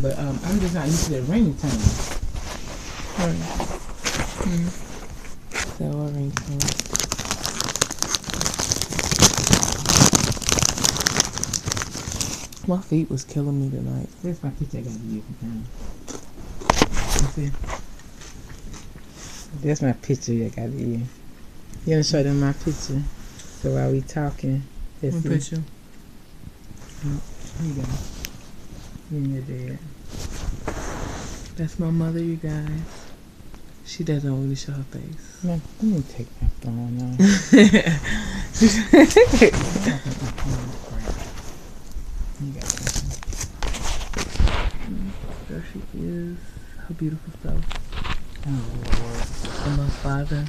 But I'm just not used to that ringtone. So a ringtone. My feet was killing me tonight. That's my picture I got to you from time. That's my picture I got to you. You want to show them my picture? So while we talking, What picture? Here you go. You and your dad. That's my mother, you guys. She doesn't really show her face. Man, let me take my phone off. You got it. There she is. Her beautiful self. Oh, Lord. And my father,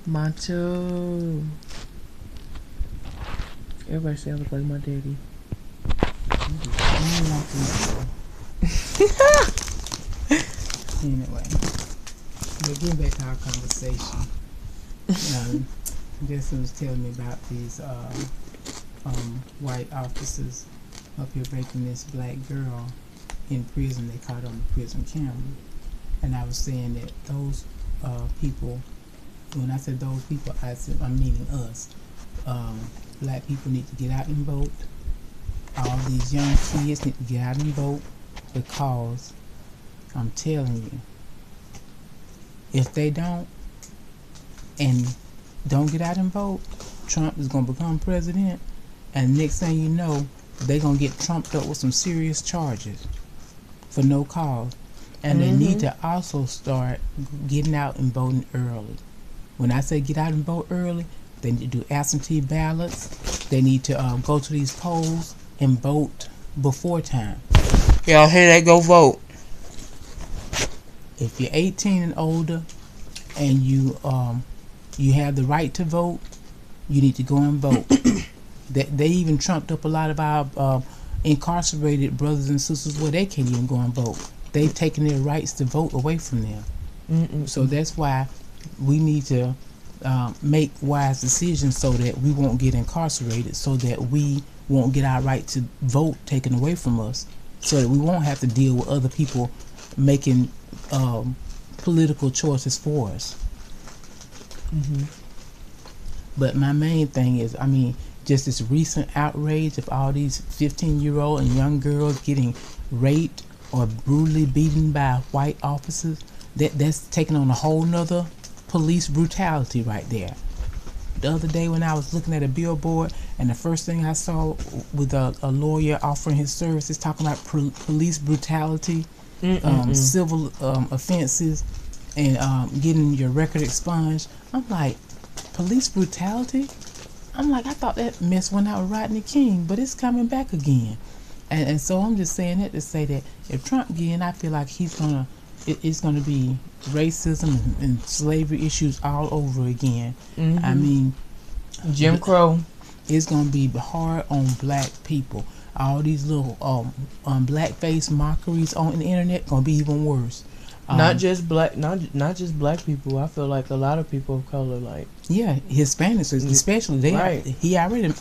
Macho. Everybody say I look like my daddy. Anyway, but getting back to our conversation, Justin was telling me about these white officers up here breaking this black girl in prison. They caught on the prison camera, and I was saying that those people. When I said those people, I'm meaning us. Black people need to get out and vote. All these young kids need to get out and vote, because I'm telling you, if they don't get out and vote, Trump is going to become president, and next thing you know, they're going to get trumped up with some serious charges for no cause. And they need to also start getting out and voting early. When I say get out and vote early, they need to do absentee ballots. They need to go to these polls and vote before time. Y'all hear that? Go vote. If you're 18 and older and you have the right to vote, you need to go and vote. They even trumped up a lot of our incarcerated brothers and sisters where they can't even go and vote. They've taken their rights to vote away from them. So that's why we need to make wise decisions so that we won't get incarcerated, so that we won't get our right to vote taken away from us, so that we won't have to deal with other people making political choices for us. But my main thing is, just this recent outrage of all these 15-year-old and young girls getting raped or brutally beaten by white officers. That's taking on a whole nother police brutality right there. The other day when I was looking at a billboard, and the first thing I saw with a lawyer offering his services talking about police brutality, civil offenses, and getting your record expunged. I'm like, police brutality? I'm like, I thought that mess went out with Rodney King, but it's coming back again. And so I'm just saying that to say that if Trump get in, I feel like it's gonna be racism and slavery issues all over again. Jim Crow. It's gonna be hard on black people. All these little blackface mockeries on the internet gonna be even worse. Not just black people. I feel like a lot of people of color, like Hispanics especially. He already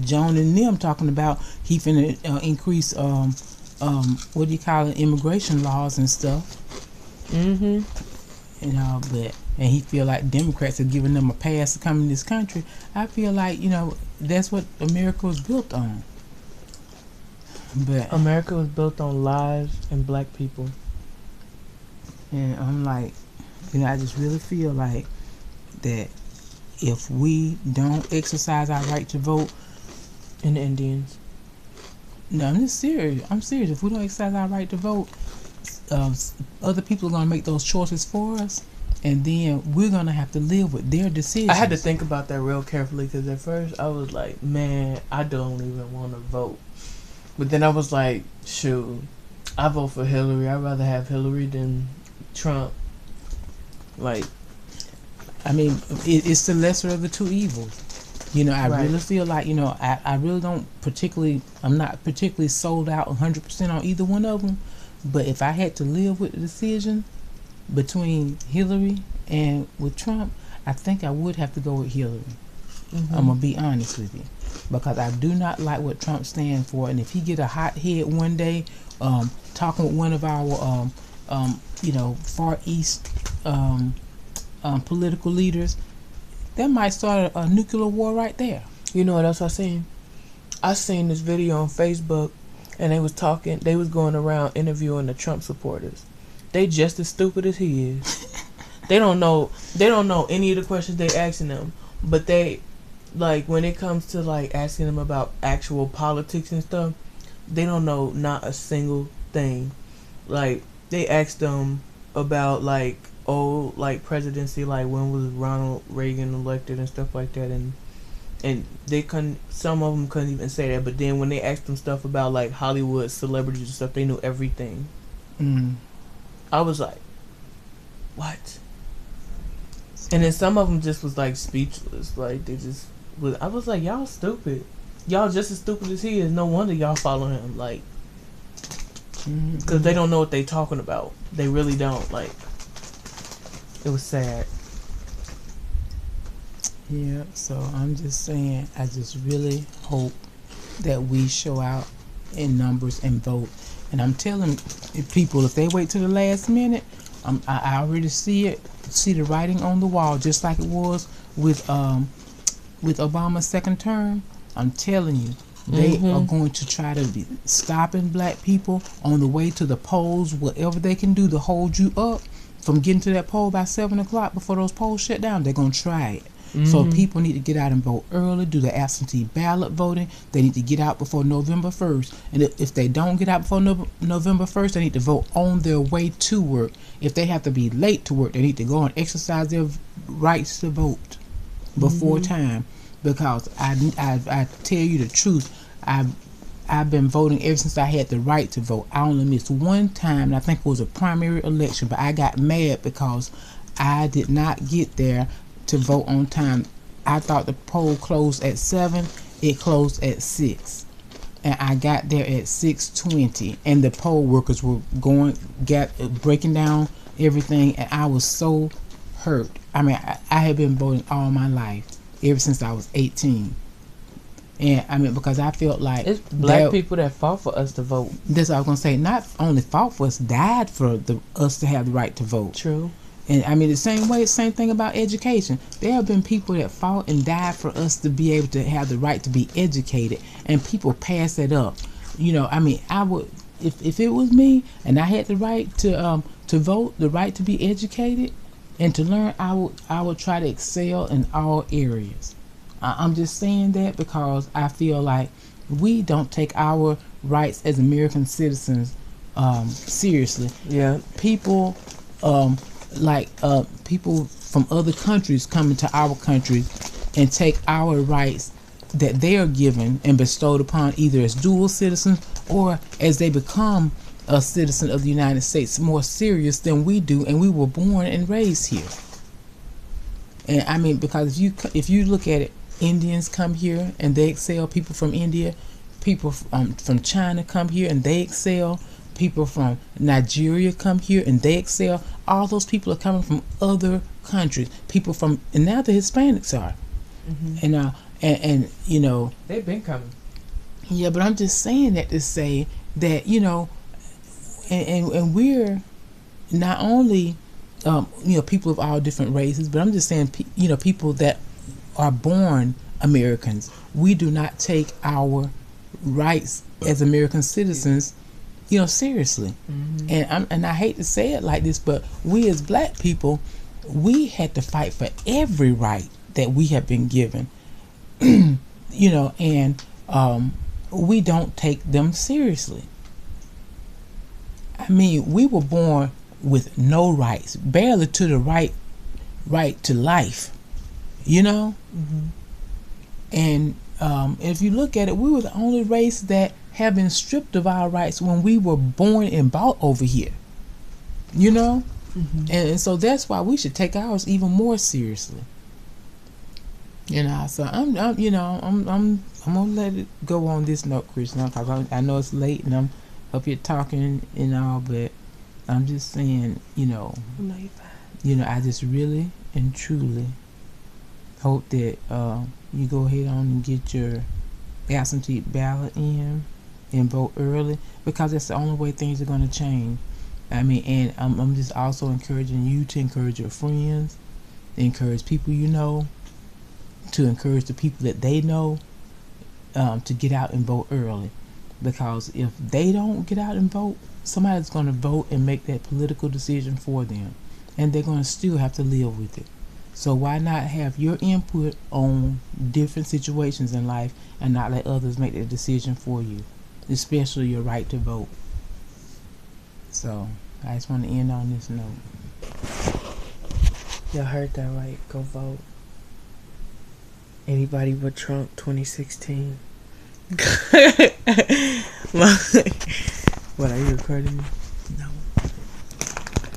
Joan and them talking about he finna increase what do you call it, immigration laws and stuff. And he feel like Democrats are giving them a pass to come in this country. I feel like that's what America was built on. But America was built on lies and black people. And I'm like, I just really feel like that if we don't exercise our right to vote, and the Indians. No, I'm just serious. I'm serious. If we don't exercise our right to vote, other people are going to make those choices for us, and then we're going to have to live with their decisions. I had to think about that real carefully, because at first I was like, man, I don't even want to vote. But then I was like, shoot, I vote for Hillary. I'd rather have Hillary than Trump. It's the lesser of the two evils. I really feel like, I really don't I'm not particularly sold out 100% on either one of them. But if I had to live with the decision between Hillary and with Trump, I think I would have to go with Hillary. I'm going to be honest with you. Because I do not like what Trump stands for. And if he get a hot head one day talking with one of our Far East political leaders, that might start a nuclear war right there. You know what else I seen? I seen this video on Facebook, and they was going around interviewing the Trump supporters. They just as stupid as he is. They don't know any of the questions they asking them, but they, like, when it comes to like asking them about actual politics and stuff, they don't know not a single thing. Like, they asked them about like presidency, like when was Ronald Reagan elected and stuff like that, and they couldn't. Some of them couldn't even say that. But then when they asked them stuff about like Hollywood celebrities and stuff, they knew everything. I was like, what? And then some of them just was like speechless. Like, they just was. I was like, y'all stupid. Y'all just as stupid as he is. No wonder y'all follow him. Like, because they don't know what they talking about. They really don't. Like, it was sad. Yeah, so I'm just saying, I just really hope that we show out in numbers and vote. And I'm telling people, if they wait till the last minute, I already see the writing on the wall, just like it was with Obama's second term. I'm telling you, they are going to try to be stopping black people on the way to the polls, whatever they can do to hold you up from getting to that poll by 7 o'clock before those polls shut down. They're going to try it. So people need to get out and vote early, do the absentee ballot voting. They need to get out before November 1st. And if they don't get out before November 1st, they need to vote on their way to work. If they have to be late to work, they need to go and exercise their rights to vote before time. Because I tell you the truth, I've been voting ever since I had the right to vote. I only missed one time, and I think it was a primary election, but I got mad because I did not get there to vote on time. I thought the poll closed at 7. It closed at 6, and I got there at 6:20, and the poll workers were breaking down everything, and I was so hurt. I mean, I have been voting all my life, ever since I was 18, and I mean, because I felt like it's black people that fought for us to vote. That's what I was gonna say. Not only fought for us, died for us to have the right to vote. True. And I mean, same thing about education. There have been people that fought and died for us to be able to have the right to be educated, and people pass it up. You know, I mean, I would, if it was me and I had the right to vote, the right to be educated and to learn, I would try to excel in all areas. I'm just saying that because I feel like we don't take our rights as American citizens seriously. Yeah, people people from other countries come into our country and take our rights that they are given and bestowed upon either as dual citizens or as they become a citizen of the United States more serious than we do, and we were born and raised here. And I mean, because if you look at it, Indians come here and they excel. People from India, people from China come here and they excel. People from Nigeria come here and they excel. All those people are coming from other countries. And now the Hispanics are, and you know, they've been coming. Yeah, but I'm just saying that to say that, you know, and we're not only people of all different races, but I'm just saying people that are born Americans. We do not take our rights as American citizens seriously. And I hate to say it like this, but we as black people, we had to fight for every right that we have been given. And we don't take them seriously. I mean, we were born with no rights, barely to the right to life, And if you look at it, we were the only race that have been stripped of our rights when we were born and brought over here, and so that's why we should take ours even more seriously. So I'm gonna let it go on this note, Krishna, because I know it's late and I'm up here talking and all, but I'm just saying, No, you're fine. I just really and truly hope that you go ahead on and get your absentee ballot in, and vote early, because that's the only way things are going to change. I mean, and I'm just also encouraging you to encourage your friends, to encourage people you know, to encourage the people that they know, to get out and vote early. Because if they don't get out and vote, somebody's going to vote and make that political decision for them. And they're going to still have to live with it. So why not have your input on different situations in life and not let others make that decision for you, especially your right to vote. So I just want to end on this note. Y'all heard that right. Go vote. Anybody but Trump 2016. What, are you recording me? No.